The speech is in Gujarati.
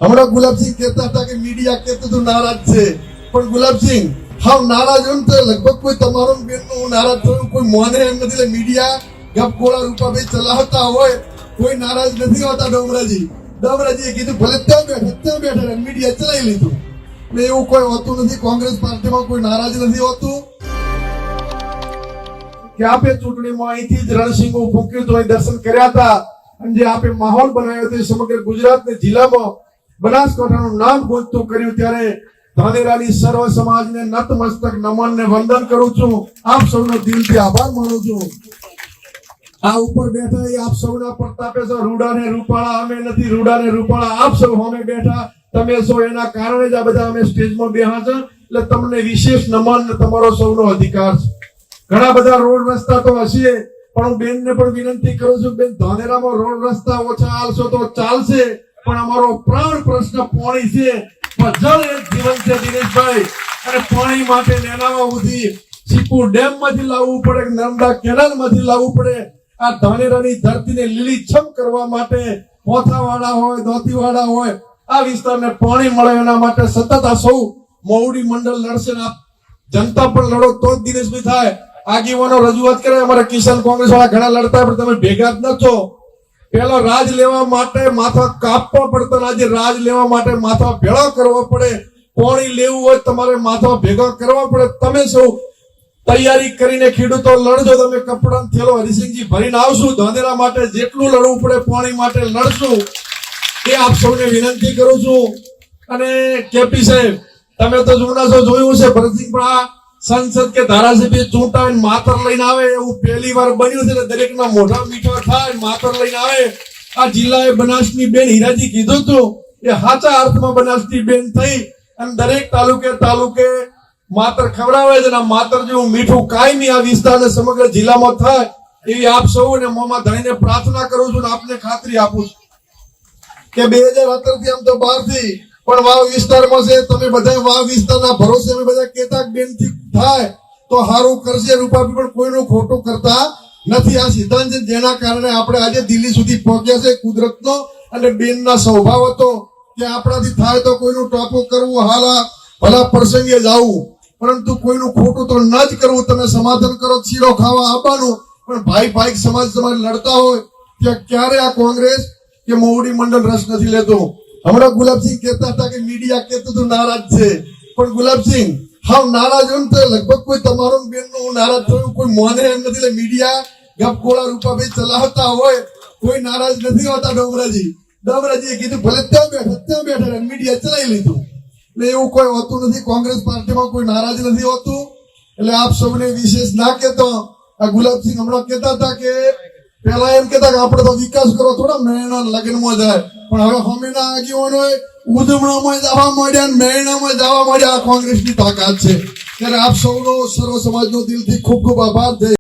હમણાં ગુલાબસિંહ કહેતા હતા કે મીડિયા કહેતું હતું નારાજ છે, પણ ગુલાબસિંહ હાવ નારાજ હોય તો લગભગ કોઈ તમારો બેનનું નારાજ થયું કોઈ મોને એમ નથી. એટલે મીડિયા ગપગોળા રૂપાભાઈ ચલાવતા હોય કોઈ નારાજ નથી હોતા. ડમરાજીએ કીધું ભલે ત્યાં બેઠા મીડિયા ચલાવી લીધું. એટલે એવું કોઈ હોતું નથી. કોંગ્રેસ પાર્ટીમાં કોઈ નારાજ નથી હોતું કે આપે ચૂંટણીમાં અહીંથી જ રણસિંગો ફૂંક્યું તો અહીં દર્શન કર્યા હતા અને જે આપે માહોલ બનાવ્યો તે સમગ્ર ગુજરાતના જિલ્લામાં બનાસકાંઠાનું નામ ગોંચતું કર્યું. ત્યારે ધાનેરાની સર્વ સમાજને નતમસ્તક નમન ને વંદન કરું છું. આપ સૌનો દિલથી આભાર માનું છું. આ ઉપર બેઠા એ આપ સૌના પ્રતાપે છો. રૂડા ને રૂપાળા અમે નથી, રૂડા ને રૂપાળા આપ સૌ અમે બેઠા તમે છો. એના કારણે જ આ બધા અમે સ્ટેજમાં બેહા છે. એટલે તમને વિશેષ નમન ને તમારો સૌનો અધિકાર છે. ઘણા બધા રોડ રસ્તા તો હશે, પણ હું બેનને પણ વિનંતી કરું છું, બેન ધાનેરામાં રોડ રસ્તા ઓછા હાલશો તો ચાલશે, પણ અમારો પ્રાણ પ્રશ્ન પાણી છે. જળ એક જીવન છે દિનેશભાઈ, અને પાણી માટે નેનામાં સુધી ચીપુ ડેમ માંથી લાવવું પડે, નર્મદા કેનાલ માંથી લાવવું પડે. આ ધાનેરાની ધરતીને લીલીછમ કરવા માટે પોથાવાળા હોય, દોતીવાળા હોય, આ વિસ્તારને પાણી મળે એના માટે સતત આ સૌ મોવડી મંડળ લડશે. જનતા પણ લડો તો જ દિનેશભાઈ થાય. આગેવાનો રજૂઆત કરે, અમારા કિસાન કોંગ્રેસ વાળા ઘણા લડતા, પણ તમે ભેગા જ ન છો. પેલો રાજ લેવા માટે માથા કાપવા પડતા, આજે રાજ લેવા માટે માથા ભેળા કરવા પડે. પાણી લેવું હોય તમારે માથા ભેગા કરવા પડે. તમે સૌ તૈયારી કરીને ખેડૂતો લડજો. તમે કપડા થેલો હરિસિંહજી ભરીને આવશું. ધાનેરા માટે જેટલું લડવું પડે પાણી માટે લડશું. એ આપ સૌને વિનંતી કરું છું. અને કેપી સાહેબ, તમે તો જૂના છો, જોયું છે ભરતસિંહ, પણ આ સંસદ કે ધારાસભ્ય ચૂંટાઈને માતર લઈને આવે એવું પહેલી વાર બન્યું છે. દરેકના મોઢા મીઠા થાય, માતર લઈને આવે. આ જિલ્લાએ બનાસની બેન હીરાજી કીધું હતું એ સાચા અર્થમાં બનાસની બેન થઈ અને દરેક તાલુકે માતર ખવડાવે છે. માતર જેવું મીઠું કાયમી આ વિસ્તારને સમગ્ર જિલ્લામાં થાય એવી આપ સૌને મોમાં ધણીને પ્રાર્થના કરું છું. આપને ખાતરી આપું છું કે 2017 થી આમ તો 12 થી પણ વાવ વિસ્તારમાં છે. તમે બધા વાવ વિસ્તારના ભરોસે અમે બધા કેતા બેન થી થાય તો સારું કરશે. રૂપાબી પણ કોઈનું ખોટું કરતા નથી. આ સિદ્ધાંત છે જેના કારણે આપણે આજે દિલ્હી સુધી પહોંચ્યા છે. કુદરતનો અને બેનના સ્વભાવ હતો કે આપણાથી થાય તો કોઈનું ટોપું કરવું, હાલા ભલા પ્રસંગે જવું, પરંતુ કોઈનું ખોટું તો ન જ કરવું. તમે સમાધાન કરો, શીરો ખાવા આવવાનું, પણ ભાઈ સમાજ લડતા હોય ત્યાં ક્યારે આ કોંગ્રેસ કે મોવડી મંડળ રસ નથી લેતો. હમણાં ગુલાબસિંહ કહેતા હતા કે મીડિયા કહેતું હતું નારાજ છે, પણ ગુલાબસિંહ હાવ નારાજ હોય તો લગભગ કોઈ તમારો બેનનું નારાજ થયું કોઈ મોને એમ નથી. એટલે મીડિયા ગપગોળા રૂપાભાઈ ચલાવતા હોય કોઈ નારાજ નથી હોતા. ડમરાજીએ કીધું ભલે ત્યાં બેઠા મીડિયા ચલાવી લીધું. એટલે એવું કોઈ હોતું નથી. કોંગ્રેસ પાર્ટીમાં કોઈ નારાજ નથી હોતું. એટલે આપ સૌને વિશેષ ના કહેતો. આ ગુલાબસિંહ હમણાં કહેતા હતા કે પેલા એમ કહેતા કે આપણે તો વિકાસ કરો, થોડા મેળના લગ્નમાં જાય, પણ હવે હમીના આગેવાનો ઉજવણામાં જવા માંડ્યા, મેળામાં જવા માંડ્યા. આ કોંગ્રેસની તાકાત છે. ત્યારે આપ સૌનો સર્વ સમાજનો દિલથી ખૂબ ખૂબ આભાર.